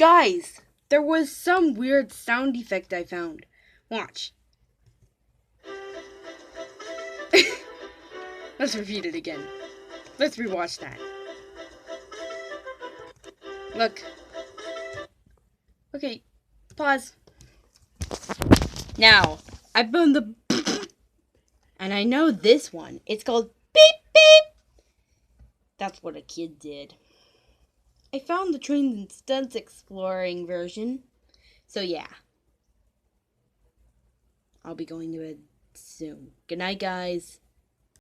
Guys, there was some weird sound effect I found. Watch. Let's repeat it again. Let's rewatch that. Look. Okay, pause. Now, I found the and I know this one. It's called beep beep. That's what a kid did. I found the Trains and Stunts Exploring version. So yeah. I'll be going to bed soon. Good night, guys.